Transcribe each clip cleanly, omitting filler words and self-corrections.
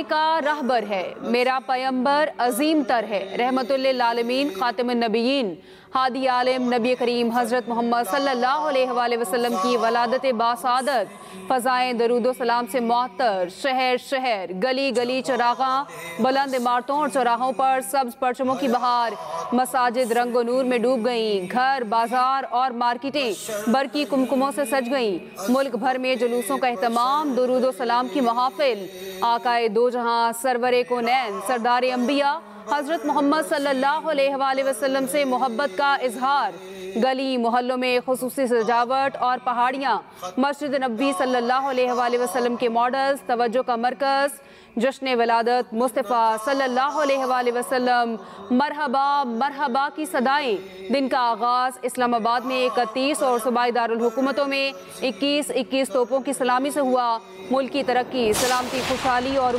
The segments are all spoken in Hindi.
ज़माने का रहबर है, मेरा पैगंबर अजीम तर है, रहमतुल्लिल आलमीन खातिमुन नबिय्यीन हादी आलिम नबी करीम हज़रत मोहम्मद सल्लल्लाहु अलैहि वसल्लम की वलादत बासादत फ़ज़ाएं दरूदो सलाम से मुअत्तर। शहर शहर गली गली चरागा, बुलंद इमारतों और चौराहों पर सब्ज़ परचमों की बहार। मसाजिद रंगो नूर में डूब गईं, घर बाजार और मार्केटें बरकी कुमकुमों से सज गईं। मुल्क भर में जुलूसों का एहतमाम, दरूदो सलाम की महाफिल। आकाए दो जहां सरवरे कोनैन सरदार अंबिया हज़रत मोहम्मद सल्लल्लाहु अलैहि वसल्लम से मोहब्बत का इजहार। गली मोहल्लों में खुसूसी सजावट और पहाड़ियाँ, मस्जिद नबी सल्लल्लाहु अलैहि वसल्लम के मॉडल्स, तवज्जो का मरकज़। जश्न विलादत मुस्तफ़ा सल्लल्लाहु अलैहि वसल्लम, मरहबा मरहबा की सदाएं। दिन का आगाज़ इस्लामाबाद में 31 और सूबाई दारुल हुकूमतों में 21-21 तोपों की सलामी से हुआ। मुल्क की तरक्की, सलामती, खुशहाली और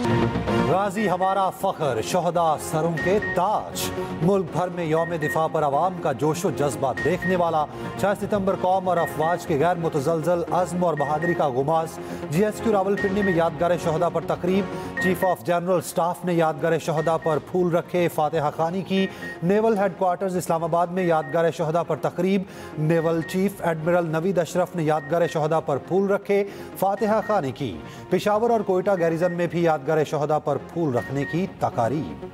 गाजी हमारा फ़ख्र, शोहदा सरों के ताज। मुल्क भर में यौम दिफा पर आवाम का जोशो जज्बा देखने वाला 6 सितंबर कौम और अफवाज के गैर मुतज़लज़ल अज़्म और बहादुरी का गुमास। GSQ रावलपिंडी में यादगार शोहदा पर तकरीब। चीफ ऑफ जनरल स्टाफ ने यादगार शोहदा पर फूल रखे, फातिहा खानी की। नेवल हेडक्वार्टर्स इस्लामाबाद में यादगार शोहदा पर तकरीब। Naval chief admiral Naveed Ashraf ने यादगार शोहदा पर फूल रखे, फातिहा खानी की। पेशावर और कोयटा गैरिजन में भी यादगार शोहदा पर फूल रखने की तकारीब।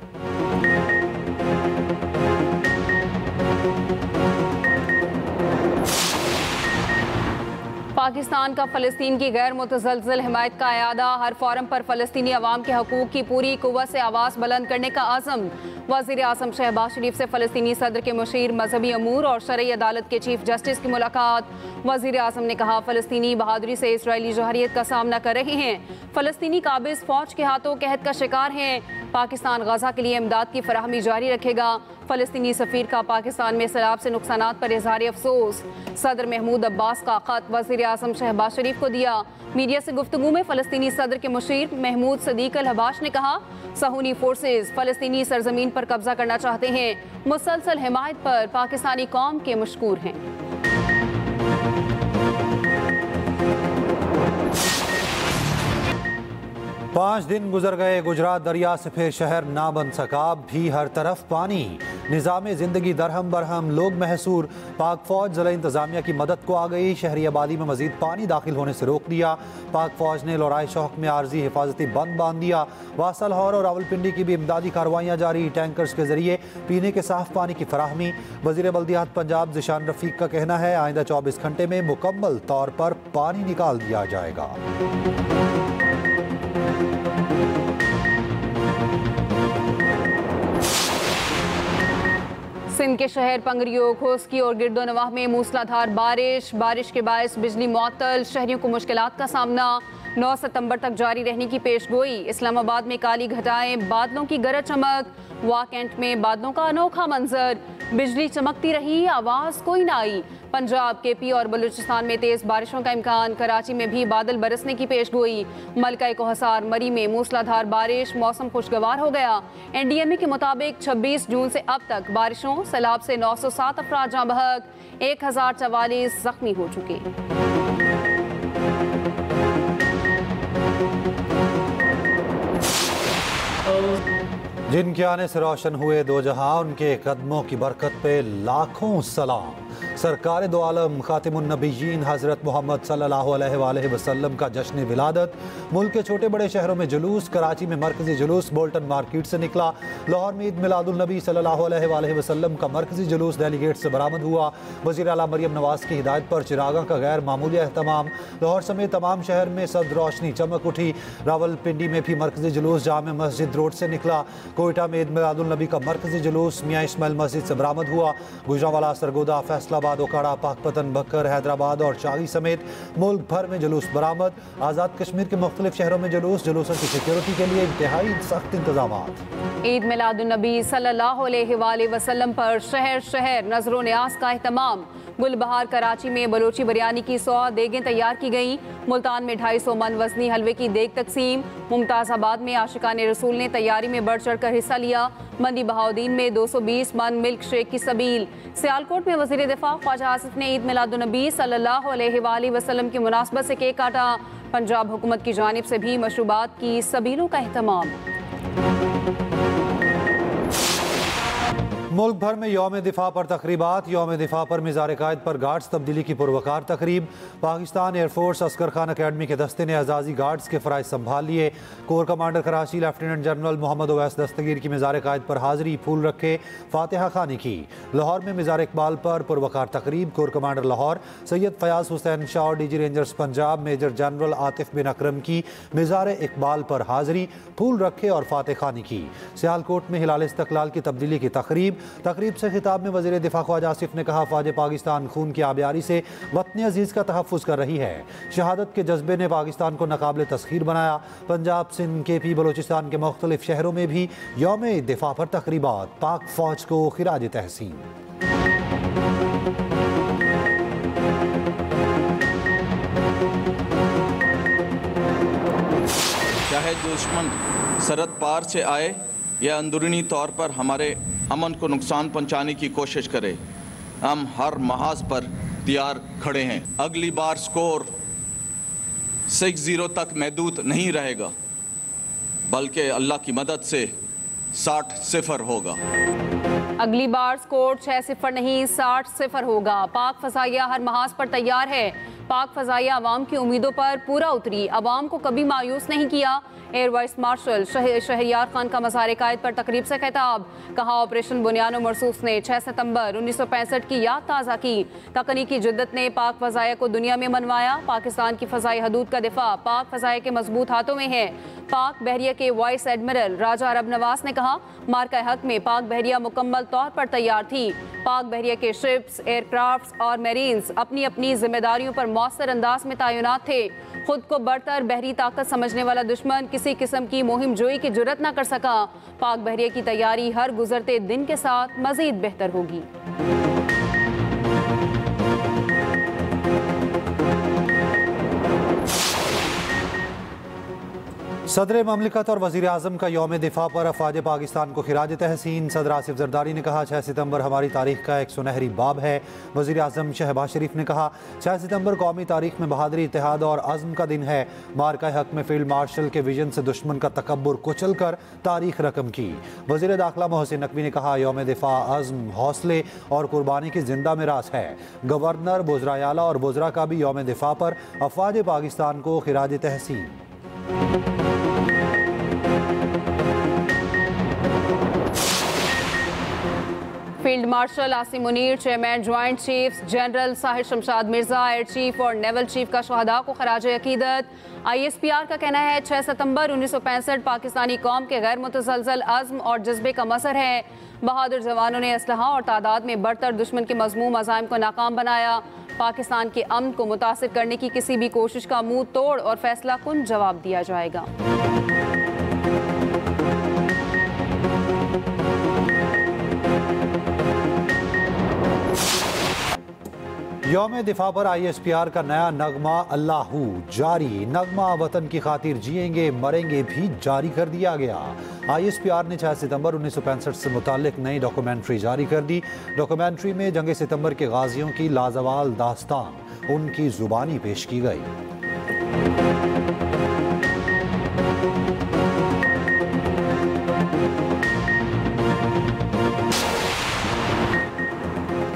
पाकिस्तान का फ़लस्तीन की गैर मुतज़लज़ल हिमायत का अयादा। हर फोरम पर फ़लस्तीनी अवाम के हकूक़ की पूरी कुव्वत से आवाज़ बुलंद करने का आज़म। वज़ीर आज़म शहबाज शरीफ से फ़लस्तीनी सदर के मुशीर मजहबी अमूर और शरई अदालत के चीफ जस्टिस की मुलाकात। वज़ीर आज़म ने कहा, फ़लस्तीनी बहादुरी से इसराइली जहरियत का सामना कर रहे हैं। फ़लस्तीनी काबिज़ फ़ौज के हाथों कहत का शिकार हैं। पाकिस्तान गज़ा के लिए इमदाद की फराहमी जारी रखेगा। फ़लस्तीनी सफ़ीर का पाकिस्तान में सैलाब से नुकसानात पर इज़हार अफसोस। सदर महमूद अब्बास का ख़त वज़ीर आज़म शहबाज शरीफ को दिया। मीडिया से गुफ्तगू में फ़लस्तीनी सदर के मुशीर महमूद सदीक अल हबाश ने कहा, सहूनी फोर्सेज फ़लस्तीनी सरजमीन पर कब्जा करना चाहते हैं। मुसलसल हिमायत पर पाकिस्तानी कौम के मशकूर हैं। 5 दिन गुजर गए, गुजरात दरिया से फिर शहर ना बन सका, भी हर तरफ पानी। निज़ाम ज़िंदगी दरहम बरहम, लोग महसूर। पाक फ़ौज ज़िला इंतज़ामिया की मदद को आ गई। शहरी आबादी में मज़ीद पानी दाखिल होने से रोक दिया। पाक फ़ौज ने लोराय शौक में आर्जी हिफाजती बंद बांध दिया। वासा, लाहौर और रावलपिंडी की भी इमदादी कार्रवाइयाँ जारी। टैंकर्स के जरिए पीने के साफ पानी की फराहमी। वज़ीर बल्दियात पंजाब ज़िशान रफ़ीक का कहना है, आइंदा 24 घंटे में मुकम्मल तौर पर पानी निकाल दिया जाएगा। सिंध के शहर पंगरियो, खोसकी और गिरदोनवाह में मूसलाधार बारिश के बायस बिजली मुअत्तल। शहरियों को मुश्किलात का सामना 9 सितंबर तक जारी रहने की पेशगोई। इस्लामाबाद में काली घटाएं, बादलों की गरज चमक। वाकेंट में बादलों का अनोखा मंजर। बिजली चमकती रही, आवाज़ कोई ना आई। पंजाब, KP और बलूचिस्तान में तेज़ बारिशों का इम्कान। कराची में भी बादल बरसने की पेशगोई। मलका कोहसार, मरी में मूसलाधार बारिश, मौसम खुशगवार हो गया। NDMA के मुताबिक 26 जून से अब तक बारिशों सैलाब से 907 अफराद जाँ बहक, 1044 जख्मी हो चुके। जिनके आने से रोशन हुए दो जहां, उनके कदमों की बरकत पे लाखों सलाम। सरकार दो आलम खातिमुन नबिय्यीन हज़रत मोहम्मद सल्लल्लाहु अलैहि वसल्लम का जश्न विलादत। मुल्क के छोटे बड़े शहरों में जुलूस। कराची में मरकजी जुलूस बोल्टन मार्केट से निकला। लाहौर में ईद मिलादुल नबी सल्लल्लाहु अलैहि वसल्लम का मरकजी जुलूस दिल्ली गेट से बरामद हुआ। वज़ीर आला मरियम नवाज की हिदायत पर चिरागा का गैर मामूली एहतमाम। लाहौर समेत तमाम शहर में सब्ज़ रोशनी चमक उठी। रावलपिंडी में भी मरकजी जुलूस जामे मस्जिद रोड से निकला। कोयटा में ईद मिलादुल नबी का मरकजी जुलूस मियाँ इस्माइल मस्जिद से बरामद हुआ। गुजरांवाला, सरगोदा, फैसलाबाद, ओकाड़ा, पाकपतन, बक्कर, हैदराबाद और शाही समेत मुल्क भर में जुलूस बरामद। आज़ाद कश्मीर के मुख्तलिफ शहरों में जुलूसों की सिक्योरिटी के लिए इंतहाई सख्त इंतजामात। ईद मिलादुन नबी सल्लल्लाहु अलैहि वसल्लम पर शहर शहर नजरो न्याज का एहतमाम। गुलबहार कराची में बलोची बिरयानी की 100 देगें तैयार की गईं। मुल्तान में 250 मन वजनी हलवे की देग तकसीम। मुमताज़ाबाद में आशिकाने रसूल ने तैयारी में बढ़ चढ़ कर हिस्सा लिया। मंडी बहाउद्दीन में 220 मन मिल्क शेक की सबील। सियालकोट में वज़ीर दिफा ख्वाजा आसिफ ने ईद मिलादुन नबी सल्लल्लाहु अलैहि वसल्लम की मुनासबत से केक काटा। पंजाब हुकूमत की जानिब से भी मशरूबात की सबीलों का एहतमाम। मुल्क भर में यौम दिफा पर तकरीबात। यौम दिफा पर मिज़ार कायद पर गार्ड्स तब्दीली की पुरवकार तकरीब। पाकिस्तान एयरफोर्स अस्कर खान अकेडमी के दस्ते ने एजाजी गार्ड्स के फ़राइज़ संभाल लिए। Corps commander Karachi lieutenant general Mohammad Owais Dastgir की मिज़ार कायद पर हाज़री, फूल रखे, फातिहा खानी की। लाहौर में मिज़ार इकबाल पर पुरवकार तकरीब। कोर कमांडर लाहौर सैयद फयाज हुसैन शाह और DG rangers Punjab major general Atif bin Akram की मिज़ार इकबाल पर हाज़री, फूल रखे और फातिहा खानी की। सियालकोट में हिलाल इस्तक़लाल की तब्दीली की तकरीब से खिताब में वज़ीर दिफा ख्वाजा आसिफ ने कहा, फ़ौज पाकिस्तान खून की आबियारी से वतन अजीज़ का तहफ़्फ़ुज़ कर रही है। शहादत के जज्बे ने पाकिस्तान को नाकाबिल तस्ख़ीर बनाया। पंजाब, सिंध, KP, बलोचिस्तान के मुख्तलिफ शहरों में भी यौम दिफा पर तकरीबात। पाक फ़ौज को खिराज तहसीन। चाहे दुश्मन सरहद पार से आए या अंदरूनी तौर पर हमारे अमन को नुकसान पहुंचाने की कोशिश करे, हम हर महाज पर तैयार खड़े हैं। अगली बार स्कोर 6-0 तक महदूद नहीं रहेगा, बल्कि अल्लाह की मदद से 60-0 होगा। अगली बार स्कोर 6-0 नहीं 60-0 होगा। पाक फजाइया हर महाज पर तैयार है। पाक फजाइया अवाम की उम्मीदों पर पूरा उतरी, अवाम को कभी मायूस नहीं किया। Air vice marshal Shahriyar Khan का मज़ार कायद पर तकरीब से खिताब। कहा, ऑपरेशन बुनियानो मरसूस ने 6 सितंबर 1965 की याद ताज़ा की। तकनीकी जिद्दत ने पाक फजाइया को दुनिया में मनवाया। पाकिस्तान की फजाई हदूद का दिफा पाक फजाइया के मजबूत हाथों में है। पाक बहरिया के वाइस एडमिरल राजा अरब नवाज ने कहा, मार्का हक में पाक बहरिया मुकम्मल तौर पर तैयार थी। पाक बहरिया के शिप्स, एयरक्राफ्ट और मेरीन्स अपनी अपनी जिम्मेदारियों पर मौसर अंदाज में तैनात थे। खुद को बरतर बहरी ताकत समझने वाला दुश्मन किसी किस्म की मुहिम जोई की जुर्रत न कर सका। पाक बहरिया की तैयारी हर गुजरते दिन के साथ मजीद बेहतर होगी। सदर ममलिकत और वज़ीर आज़म का यौम दिफा पर अफ़वाज पाकिस्तान को खिराज तहसीन। सदर आसिफ जरदारी ने कहा, 6 सितंबर हमारी तारीख का एक सुनहरी बाब है। वज़ीर आज़म शहबाज शरीफ ने कहा, 6 सितंबर कौमी तारीख में बहादुरी, इत्तेहाद और अज़्म का दिन है। मार्का हक में फील्ड मार्शल के विजन से दुश्मन का तकब्बुर कुचल कर तारीख रकम की। वज़ीर दाखिला मोहसिन नकवी ने कहा, यौम दिफा अज़्म, हौसले और कुर्बानी की जिंदा मिरास है। गवर्नर, वज़राए आला और वज़रा का भी यौम दिफा पर अफ़वाज पाकिस्तान को खिराज तहसीन। Field marshal Asim Munir, chairman joint chiefs general Sahir Shamshad Mirza, air chief और नेवल चीफ का शहदा को खराज अकीदत। ISPR का कहना है, 6 सितंबर 1965 पाकिस्तानी कौम के गैर मुतसलसल अज़्म और जज्बे का मसर है। बहादुर जवानों ने असलहा और तादाद में बढ़तर दुश्मन के मज़मूम अज़ाइम को नाकाम बनाया। पाकिस्तान के अमन को मुतासिर करने की किसी भी कोशिश का मुंह तोड़ और फैसला कुन जवाब दिया जाएगा। यौम दिफा पर ISPR का नया नगमा अल्लाहू जारी। नगमा वतन की खातिर जिएंगे मरेंगे भी जारी कर दिया गया। ISPR ने 6 सितंबर 1965 से मुतालिक नई डॉक्यूमेंट्री जारी कर दी। डॉक्यूमेंट्री में जंग सितंबर के गाजियों की लाजवाल दास्तान उनकी जुबानी पेश की गई।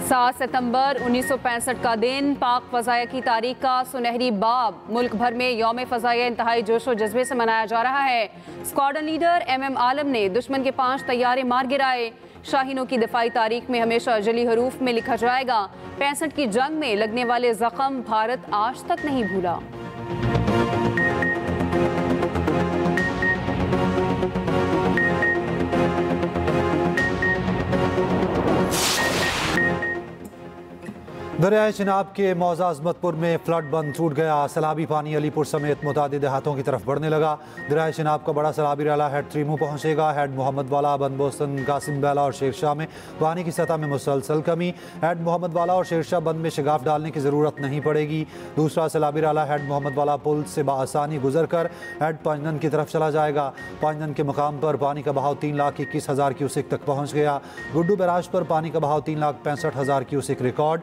7 सितंबर 1965 का दिन पाक फ़ज़ाया की तारीख का सुनहरी बाब। मुल्क भर में यौम फ़ज़ाया इंतहाई जोश व जज्बे से मनाया जा रहा है। स्क्वाड्रन लीडर MM आलम ने दुश्मन के 5 तैयारे मार गिराए। शाहीनों की दिफाई तारीख में हमेशा जली हरूफ में लिखा जाएगा, 65 की जंग में लगने वाले जख्म भारत आज तक नहीं भूला। दरियाए चिनाब के मौजा अज़मतपुर में फ्लड बंद टूट गया। सैलाबी पानी अलीपुर समेत मुतादिद देहातों की तरफ बढ़ने लगा। दरियाए चिनाब का बड़ा सैलाबी रैला हेड 3 मुँह पहुँचेगा। हेड मोहम्मद वाला, बनबोसन, कासिम बेला और शेरशाह में पानी की सतह में मुसलसल कमी। हेड मोहम्मद वाला और शेरशाह बंद में शिगाफ डालने की ज़रूरत नहीं पड़ेगी। दूसरा सैलाबी रैला हेड मोहम्मद वाला पुल से बाआसानी गुजर कर हेड पांजन की तरफ चला जाएगा। पांजन के मुकाम पर पानी का बहाव 3,21,000 क्यूसेक तक पहुँच गया। गुड्डू बैराज पर पानी का बहाव 3,65,000 क्यूसेक रिकॉर्ड।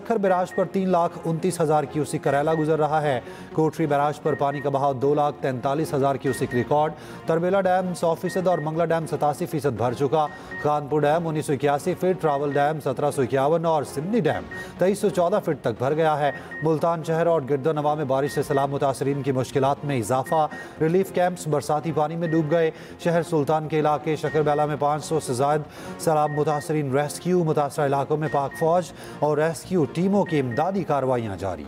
सक्खर बैराज पर 3,29,000 क्यूसिक करेला गुजर रहा है। कोटरी बैराज पर पानी का बहाव 2,43,000 क्यूसिक रिकॉर्ड। तरबेला डैम 100% और मंगला डैम 87% भर चुका। Kanpur dam 1981 feet, travel dam 1751 और सिमनी डैम 2314 फीट तक भर गया है। मुल्तान शहर और गिरदनवा में बारिश से सैलाब मुतासरीन की मुश्किलात में इजाफा। रिलीफ कैंप्स बरसाती पानी में डूब गए। शहर सुल्तान के इलाके शकरबेला में 500 से ज़ायद सैलाब मुतासरीन रेस्क्यू। मुतासरा इलाकों में पाक फौज और रेस्क्यू टीमों की इमदादी कार्रवाइयाँ जारी।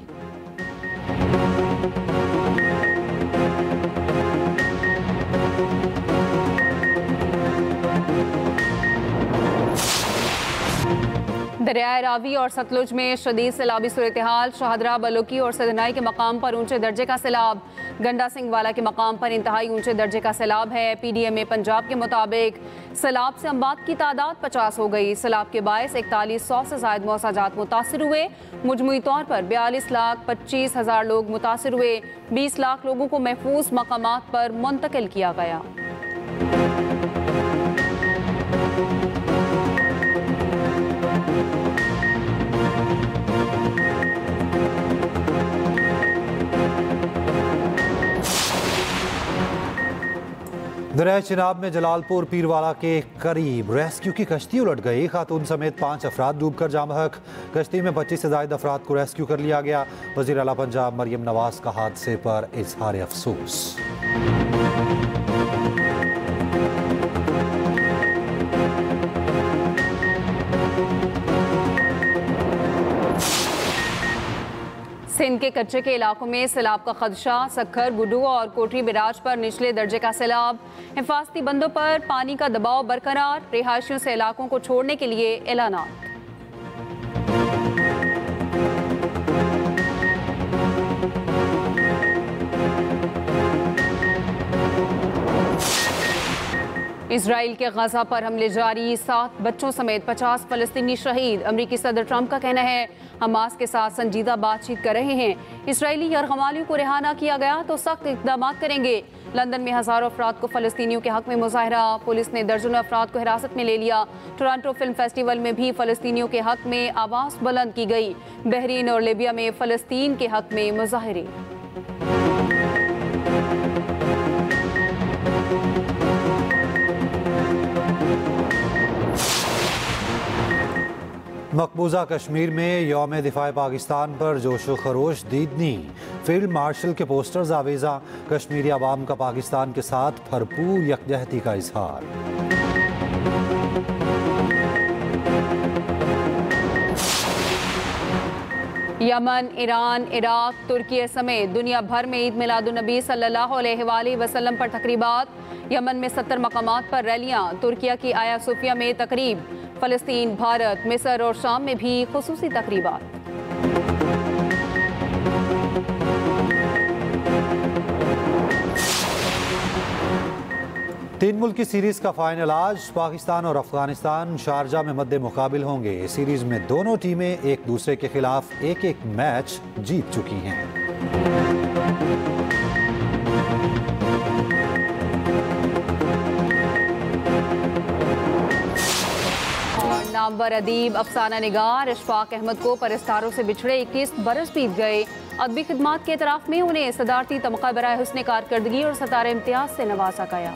दरियाए रावी और सतलुज में शदीद सैलाबी सूरत हाल। शाहदरा, बलोकी और सदनाई के मकाम पर ऊंचे दर्जे का सैलाब। गंडा सिंह वाला के मकाम पर इंतहाई ऊंचे दर्जे का सैलाब है। PDMA पंजाब के मुताबिक सैलाब से अमवात की तादाद 50 हो गई। सैलाब के बायस 4100 से ज़ायद मौसाजात मुतासिर हुए। मुजमुई तौर पर 42,25,000 लोग मुतासिर हुए। 20 लाख लोगों को महफूज मकामात पर मुंतकिल किया गया। दरिया चिनाब में जलालपुर पीरवाला के करीब रेस्क्यू की कश्ती उलट गई। खातून समेत 5 अफराद डूबकर जाम बहक। कश्ती में 25 से ज़ायद अफराद को रेस्क्यू कर लिया गया। वज़ीर आला पंजाब मरियम नवाज का हादसे पर इजहार अफसोस। सिंध के कच्चे के इलाकों में सैलाब का खदशा। सक्खर, गुडू और कोटरी बैराज पर निचले दर्जे का सैलाब। हिफाजती बंदों पर पानी का दबाव बरकरार। रिहायशियों से इलाकों को छोड़ने के लिए ऐलानात। इजराइल के गजा पर हमले जारी। 7 बच्चों समेत 50 फलस्तीनी शहीद। अमरीकी सदर ट्रंप का कहना है हमास के साथ संजीदा बातचीत कर रहे हैं। इसराइली यरगमालियों को रिहा न किया गया तो सख्त इक़दाम करेंगे। लंदन में हज़ारों अफराद को फ़लस्तीनियों के हक में मुजाहरा। पुलिस ने दर्जनों अफराद को हिरासत में ले लिया। टोरंटो फिल्म फेस्टिवल में भी फ़लस्तीनियों के हक में आवाज़ बुलंद की गई। बहरीन और लीबिया में फ़लस्तीन के हक में मुजाहरे। मकबूजा कश्मीर में यौम दिफा पाकिस्तान पर जोशो खरोश दीदनी। फील्ड मार्शल के पोस्टर्स आवेजा। कश्मीरी आवाम का पाकिस्तान के साथ भरपूर यकजहती का इजहार। यमन, ईरान, इराक, तुर्की समेत दुनिया भर में ईद मिलादुन्नबी सल्लल्लाहु अलैहि वसल्लम पर तकरीबात। यमन में 70 मकामात पर रैलियां। तुर्किया की आया सोफिया में तकरीब। फ़लस्तीन, भारत, मिस्र और शाम में भी खुसूसी तकरीबात। तीन मुल्क की सीरीज का फाइनल आज। पाकिस्तान और अफगानिस्तान शारजा में मद्दे मुकाबिल होंगे। सीरीज में दोनों टीमें एक दूसरे के खिलाफ एक मैच जीत चुकी हैं। नामवर अदीब अफसाना निगार इशफाक अहमद को परस्तारों से बिछड़े 21 बरस बीत गए। अदबी खिदमात के इतराफ में उन्हें सदारती तमगा बराए हुस्न कारकर्दगी और सतारे इम्तियाज से नवाजा गया।